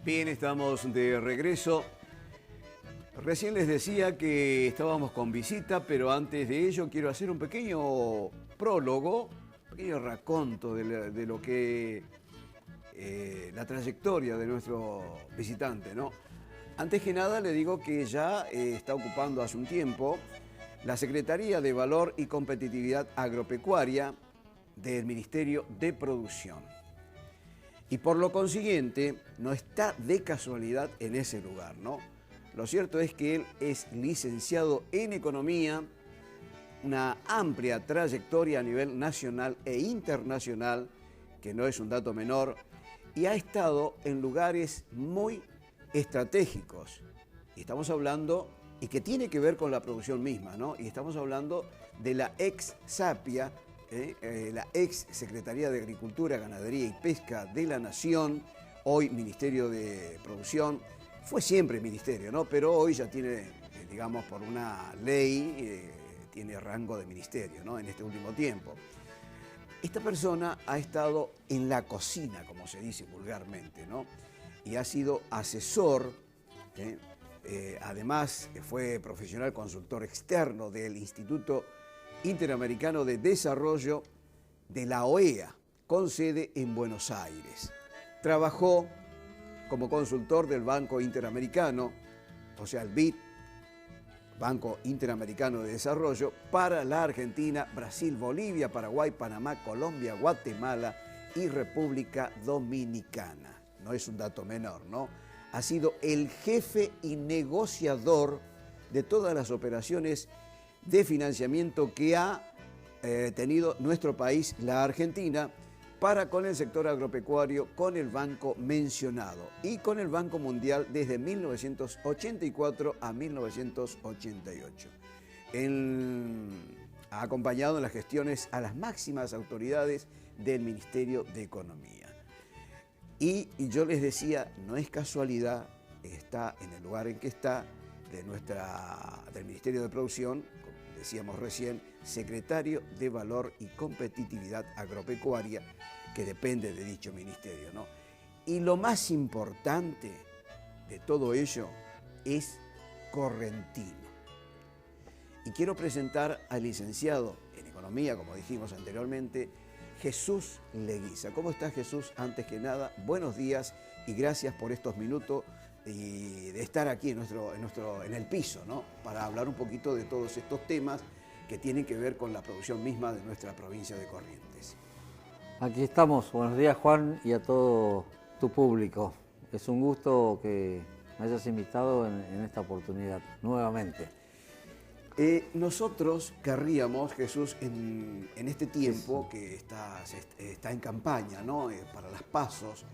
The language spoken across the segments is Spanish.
Bien, estamos de regreso. Recién les decía que estábamos con visita, pero antes de ello quiero hacer un pequeño prólogo, un pequeño raconto de lo que la trayectoria de nuestro visitante, ¿no? Antes que nada le digo que ya está ocupando hace un tiempo la Secretaría de Valor y Competitividad Agropecuaria del Ministerio de Producción. Y por lo consiguiente, no está de casualidad en ese lugar, ¿no? Lo cierto es que él es licenciado en Economía, una amplia trayectoria a nivel nacional e internacional, que no es un dato menor, y ha estado en lugares muy estratégicos. Y estamos hablando, y que tiene que ver con la producción misma, ¿no? Y estamos hablando de la ex SAPIA, la ex Secretaría de Agricultura, Ganadería y Pesca de la Nación, hoy Ministerio de Producción. Fue siempre ministerio, ¿no? Pero hoy ya tiene, digamos, por una ley, tiene rango de ministerio, ¿no? En este último tiempo. Esta persona ha estado en la cocina, como se dice vulgarmente, ¿no? Y ha sido asesor, además fue profesional consultor externo del Instituto Interamericano de Desarrollo de la OEA, con sede en Buenos Aires. Trabajó como consultor del Banco Interamericano, o sea, el BID, Banco Interamericano de Desarrollo, para la Argentina, Brasil, Bolivia, Paraguay, Panamá, Colombia, Guatemala y República Dominicana. No es un dato menor, ¿no? Ha sido el jefe y negociador de todas las operaciones de financiamiento que ha tenido nuestro país, la Argentina, para con el sector agropecuario, con el banco mencionado y con el Banco Mundial desde 1984 a 1988. Ha acompañado en las gestiones a las máximas autoridades del Ministerio de Economía. Y yo les decía, no es casualidad, está en el lugar en que está, del Ministerio de Producción, como decíamos recién, secretario de Valor y Competitividad Agropecuaria, que depende de dicho ministerio, ¿no? Y lo más importante de todo ello es correntino. Y quiero presentar al licenciado en Economía, como dijimos anteriormente, Jesús Leguiza. ¿Cómo estás, Jesús? Antes que nada, buenos días y gracias por estos minutos y de estar aquí en el piso, ¿no? Para hablar un poquito de todos estos temas que tienen que ver con la producción misma de nuestra provincia de Corrientes. Aquí estamos. Buenos días, Juan, y a todo tu público. Es un gusto que me hayas invitado en esta oportunidad, nuevamente. Nosotros querríamos, Jesús, en este tiempo que está en campaña, ¿no? Para las PASOs,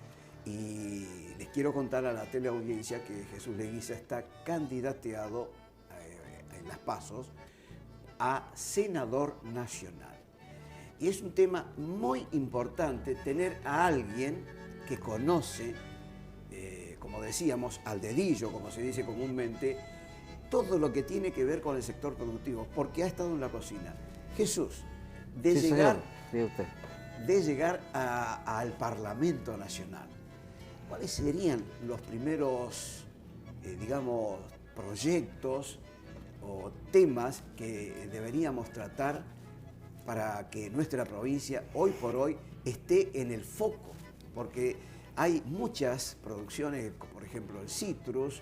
y les quiero contar a la teleaudiencia que Jesús Leguiza está candidateado en las PASOs a senador nacional. Y es un tema muy importante tener a alguien que conoce, como decíamos, al dedillo, como se dice comúnmente, todo lo que tiene que ver con el sector productivo, porque ha estado en la cocina. Jesús, de llegar al Parlamento Nacional, ¿cuáles serían los primeros, digamos, proyectos o temas que deberíamos tratar para que nuestra provincia hoy por hoy esté en el foco? Porque hay muchas producciones, como por ejemplo el citrus,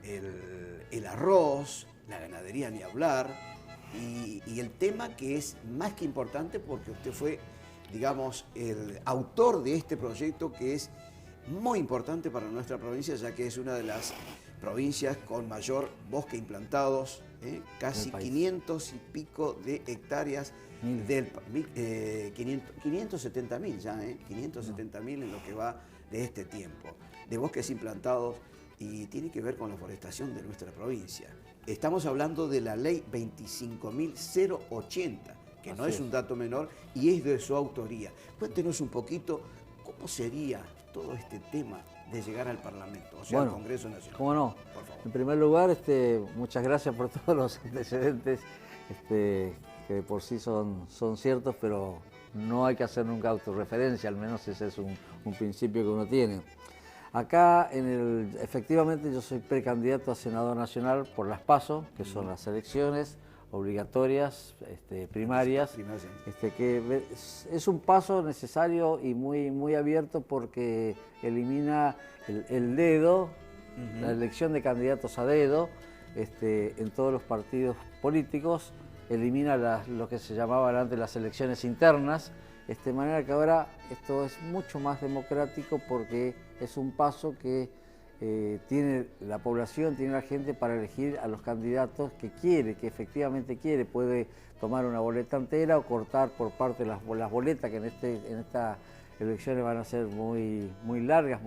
el arroz, la ganadería ni hablar, y el tema que es más que importante porque usted fue, digamos, el autor de este proyecto que es muy importante para nuestra provincia, ya que es una de las provincias con mayor bosque implantados, casi 500 y pico de hectáreas, 570.000 ya, 570.000 en lo que va de este tiempo, de bosques implantados, y tiene que ver con la forestación de nuestra provincia. Estamos hablando de la ley 25.080, que no es un dato menor y es de su autoría. Cuéntenos un poquito cómo sería todo este tema de llegar al Parlamento, o sea, al Congreso Nacional. ¿Cómo no? Por favor. En primer lugar, muchas gracias por todos los antecedentes que de por sí son ciertos, pero no hay que hacer nunca autorreferencia, al menos ese es un principio que uno tiene. Acá, efectivamente, yo soy precandidato a senador nacional por las PASO, que son las elecciones obligatorias, primarias, que es un paso necesario y muy abierto porque elimina el dedo, la elección de candidatos a dedo en todos los partidos políticos, elimina lo que se llamaban antes las elecciones internas, de manera que ahora esto es mucho más democrático porque es un paso que tiene la población, tiene la gente para elegir a los candidatos que quiere, que efectivamente quiere. Puede tomar una boleta entera o cortar por parte las boletas que en estas elecciones van a ser muy largas.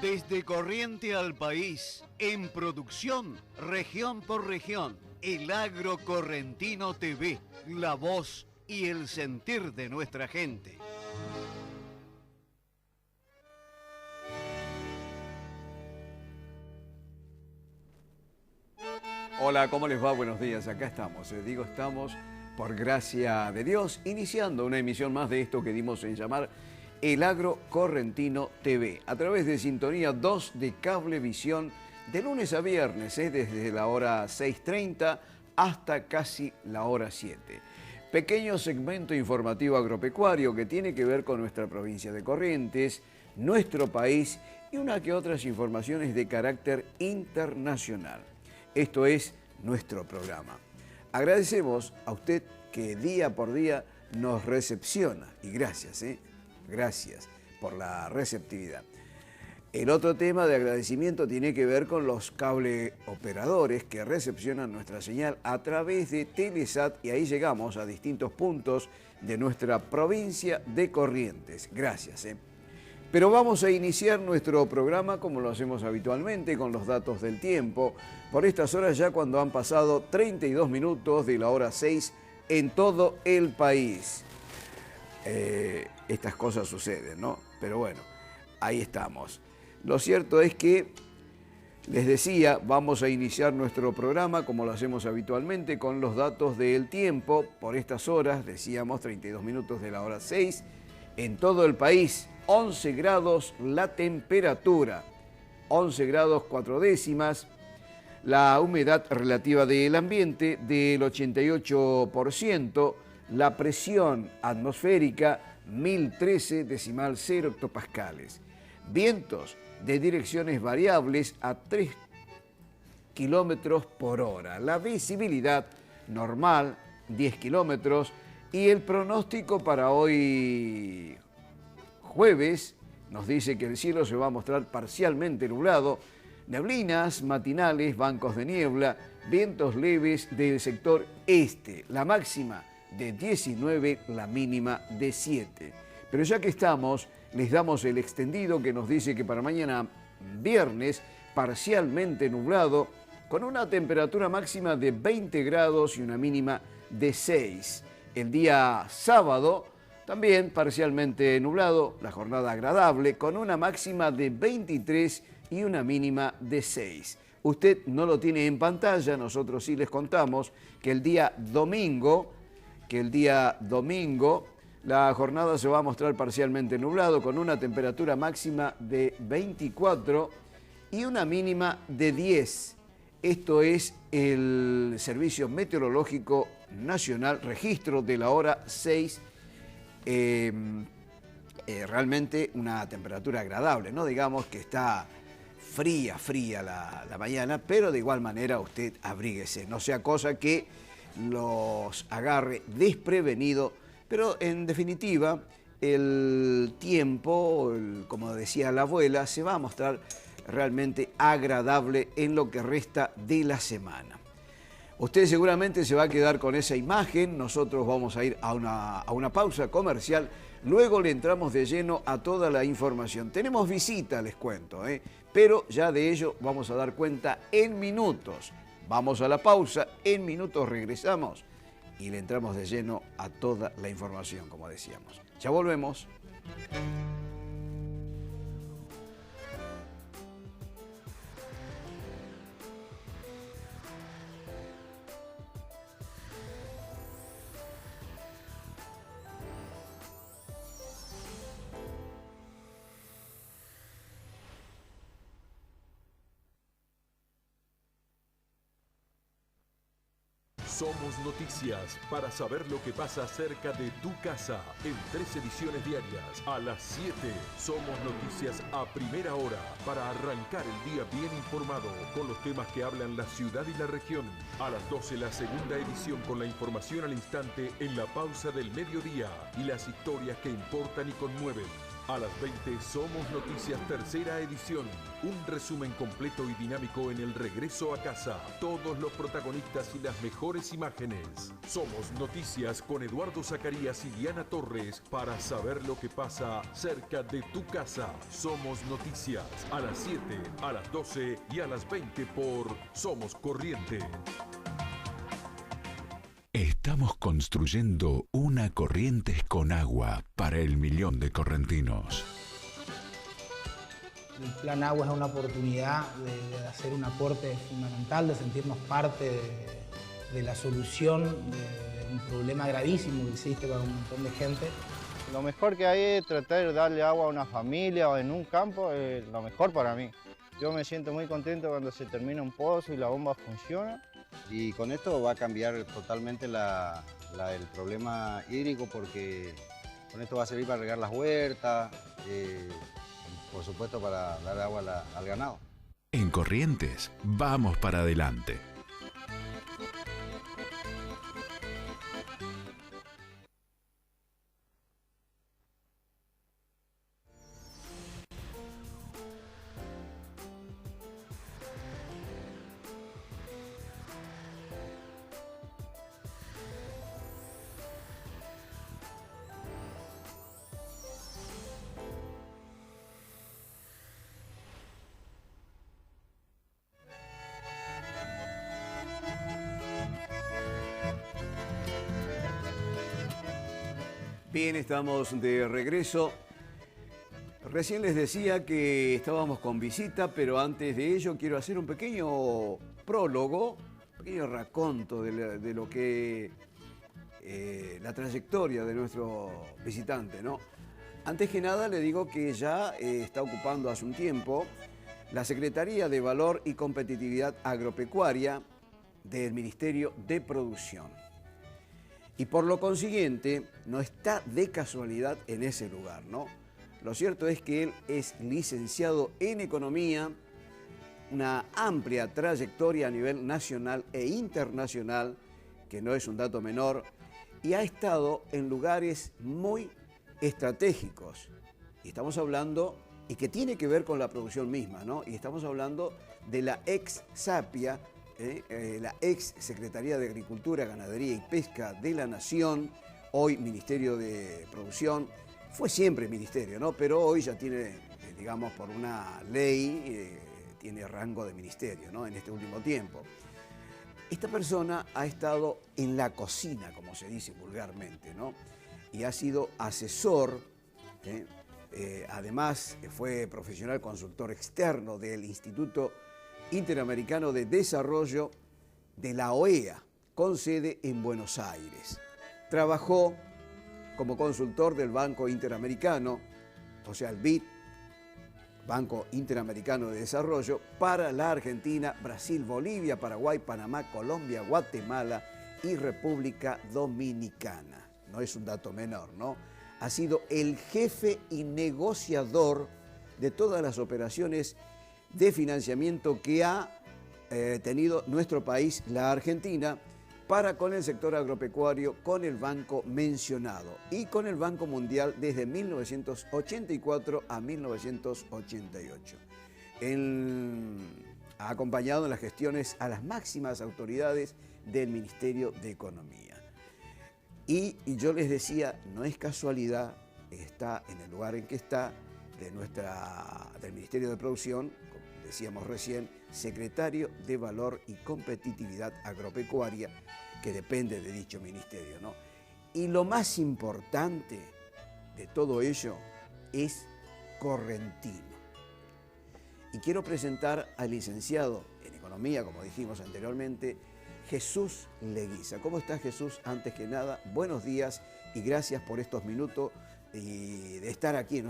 Desde Corriente al país, en producción, región por región, El Agro Correntino TV, la voz y el sentir de nuestra gente. Hola, ¿cómo les va? Buenos días, acá estamos. Estamos por gracia de Dios, iniciando una emisión más de esto que dimos en llamar El Agro Correntino TV, a través de Sintonía 2 de Cablevisión, de lunes a viernes, desde la hora 6:30 hasta casi la hora 7. Pequeño segmento informativo agropecuario que tiene que ver con nuestra provincia de Corrientes, nuestro país y una que otras informaciones de carácter internacional. Esto es nuestro programa. Agradecemos a usted que día por día nos recepciona, y gracias, gracias por la receptividad. El otro tema de agradecimiento tiene que ver con los cable operadores que recepcionan nuestra señal a través de Telesat, y ahí llegamos a distintos puntos de nuestra provincia de Corrientes. Gracias. Pero vamos a iniciar nuestro programa como lo hacemos habitualmente, con los datos del tiempo. Por estas horas ya cuando han pasado 32 minutos de la hora 6 en todo el país. Estas cosas suceden, ¿no? Pero bueno, ahí estamos. Lo cierto es que, les decía, vamos a iniciar nuestro programa como lo hacemos habitualmente con los datos del tiempo. Por estas horas, decíamos, 32 minutos de la hora 6, en todo el país, 11 grados la temperatura, 11 grados 4 décimas, la humedad relativa del ambiente del 88%, la presión atmosférica 1013,0 hectopascales. Vientos de direcciones variables a 3 kilómetros por hora. La visibilidad normal 10 kilómetros y el pronóstico para hoy jueves nos dice que el cielo se va a mostrar parcialmente nublado, neblinas matinales, bancos de niebla, vientos leves del sector este, la máxima de 19, la mínima de 7. Pero ya que estamos, les damos el extendido que nos dice que para mañana viernes, parcialmente nublado, con una temperatura máxima de 20 grados y una mínima de 6. El día sábado, también parcialmente nublado, la jornada agradable, con una máxima de 23 y una mínima de 6. Usted no lo tiene en pantalla, nosotros sí les contamos que el día domingo, la jornada se va a mostrar parcialmente nublado, con una temperatura máxima de 24 y una mínima de 10. Esto es el Servicio Meteorológico Nacional, registro de la hora 6. Realmente una temperatura agradable, no digamos que está fría la mañana, pero de igual manera usted abríguese, no sea cosa que los agarre desprevenido, pero en definitiva el tiempo, como decía la abuela, se va a mostrar realmente agradable en lo que resta de la semana. Usted seguramente se va a quedar con esa imagen, nosotros vamos a ir a una pausa comercial, luego le entramos de lleno a toda la información. Tenemos visita, les cuento, pero ya de ello vamos a dar cuenta en minutos. Vamos a la pausa, en minutos regresamos y le entramos de lleno a toda la información, como decíamos. Ya volvemos. Somos Noticias, para saber lo que pasa cerca de tu casa, en 3 ediciones diarias, a las 7. Somos Noticias a primera hora, para arrancar el día bien informado, con los temas que hablan la ciudad y la región. A las 12, la segunda edición con la información al instante en la pausa del mediodía y las historias que importan y conmueven. A las 20 Somos Noticias, tercera edición. Un resumen completo y dinámico en el regreso a casa. Todos los protagonistas y las mejores imágenes. Somos Noticias con Eduardo Zacarías y Diana Torres para saber lo que pasa cerca de tu casa. Somos Noticias a las 7, a las 12 y a las 20 por Somos Corriente. Estamos construyendo una Corrientes con agua para el millón de correntinos. El Plan Agua es una oportunidad de hacer un aporte fundamental, de sentirnos parte de la solución de un problema gravísimo que existe para un montón de gente. Lo mejor que hay es tratar de darle agua a una familia o en un campo, es lo mejor para mí. Yo me siento muy contento cuando se termina un pozo y la bomba funciona. Y con esto va a cambiar totalmente el problema hídrico, porque con esto va a servir para regar las huertas, por supuesto para dar agua al ganado. En Corrientes, vamos para adelante. Bien, estamos de regreso. Recién les decía que estábamos con visita, pero antes de ello quiero hacer un pequeño prólogo, un pequeño raconto de lo que la trayectoria de nuestro visitante, ¿no? Antes que nada le digo que ya está ocupando hace un tiempo la Secretaría de Valor y Competitividad Agropecuaria del Ministerio de Producción. Y por lo consiguiente, no está de casualidad en ese lugar, ¿no? Lo cierto es que él es licenciado en Economía, una amplia trayectoria a nivel nacional e internacional, que no es un dato menor, y ha estado en lugares muy estratégicos. Y estamos hablando, y que tiene que ver con la producción misma, ¿no? Y estamos hablando de la ex SAPIA, la ex Secretaría de Agricultura, Ganadería y Pesca de la Nación, hoy Ministerio de Producción. Fue siempre ministerio, ¿no? Pero hoy ya tiene, digamos, por una ley, tiene rango de ministerio, ¿no? En este último tiempo. Esta persona ha estado en la cocina, como se dice vulgarmente, ¿no? Y ha sido asesor, además fue profesional consultor externo del Instituto Interamericano de Desarrollo de la OEA, con sede en Buenos Aires. Trabajó como consultor del Banco Interamericano, o sea, el BID, Banco Interamericano de Desarrollo, para la Argentina, Brasil, Bolivia, Paraguay, Panamá, Colombia, Guatemala y República Dominicana. No es un dato menor, ¿no? Ha sido el jefe y negociador de todas las operaciones de financiamiento que ha tenido nuestro país, la Argentina, para con el sector agropecuario, con el banco mencionado y con el Banco Mundial desde 1984 a 1988. Ha acompañado en las gestiones a las máximas autoridades del Ministerio de Economía. Y yo les decía, no es casualidad, está en el lugar en que está, del Ministerio de Producción, como decíamos recién, secretario de Valor y Competitividad Agropecuaria, que depende de dicho ministerio, ¿no? Y lo más importante de todo ello es correntino. Y quiero presentar al licenciado en Economía, como dijimos anteriormente, Jesús Leguiza. ¿Cómo estás, Jesús? Antes que nada, buenos días y gracias por estos minutos y de estar aquí en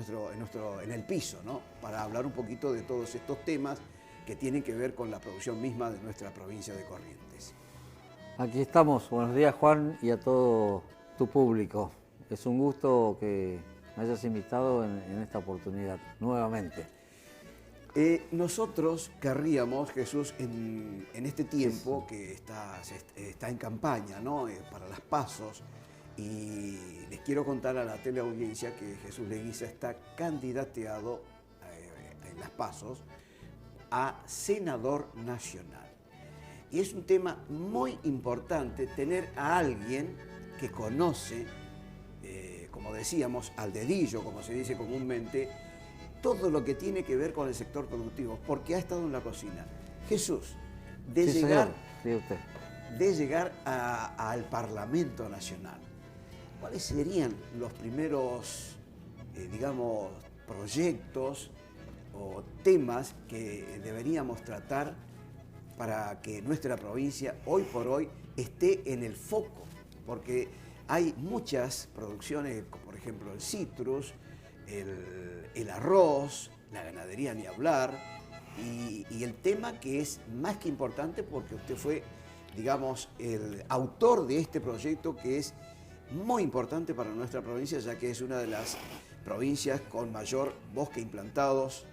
el piso, ¿no? Para hablar un poquito de todos estos temas que tienen que ver con la producción misma de nuestra provincia de Corrientes. Aquí estamos. Buenos días, Juan, y a todo tu público. Es un gusto que me hayas invitado en esta oportunidad, nuevamente. Nosotros querríamos, Jesús, en este tiempo que está en campaña, ¿no? Para las PASOs, Y les quiero contar a la teleaudiencia que Jesús Leguiza está candidateado en las PASOs a senador nacional. Y es un tema muy importante tener a alguien que conoce, como decíamos, al dedillo, como se dice comúnmente, todo lo que tiene que ver con el sector productivo, porque ha estado en la cocina. Jesús, de Sí, llegar, señor. Sí, usted. de llegar al Parlamento Nacional, ¿cuáles serían los primeros, digamos, proyectos o temas que deberíamos tratar para que nuestra provincia hoy por hoy esté en el foco? Porque hay muchas producciones, como por ejemplo el citrus, el arroz, la ganadería ni hablar, y el tema que es más que importante porque usted fue, digamos, el autor de este proyecto que es muy importante para nuestra provincia, ya que es una de las provincias con mayor bosque implantados,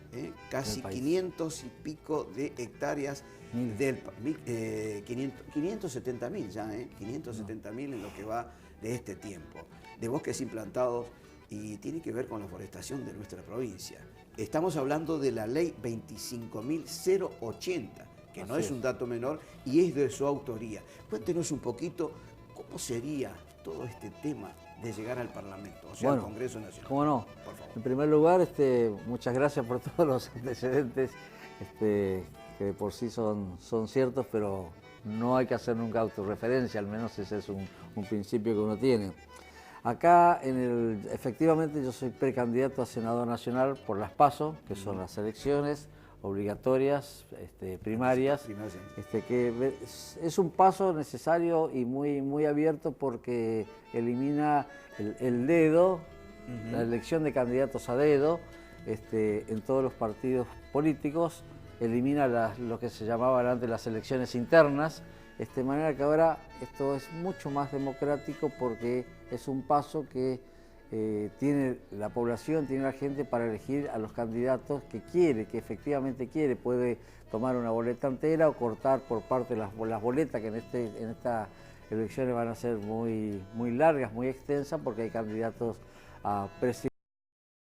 casi 500 y pico de hectáreas, 570.000 ya, 570.000 en lo que va de este tiempo, de bosques implantados, y tiene que ver con la forestación de nuestra provincia. Estamos hablando de la ley 25.080, que no es un dato menor y es de su autoría. Cuéntenos un poquito cómo sería todo este tema de llegar al Parlamento, o sea, al Congreso Nacional. ¿Cómo no? Por favor. En primer lugar, muchas gracias por todos los antecedentes que de por sí son ciertos, pero no hay que hacer nunca autorreferencia, al menos ese es un principio que uno tiene. Acá, efectivamente, yo soy precandidato a senador nacional por las PASO, que son las elecciones obligatorias, primarias, que es un paso necesario y muy abierto porque elimina el dedo, la elección de candidatos a dedo en todos los partidos políticos, elimina lo que se llamaban antes las elecciones internas, de manera que ahora esto es mucho más democrático porque es un paso que tiene la población, tiene la gente para elegir a los candidatos que quiere, que efectivamente quiere. Puede tomar una boleta entera o cortar por parte las boletas que en estas elecciones van a ser muy largas, muy extensas, porque hay candidatos a presidente.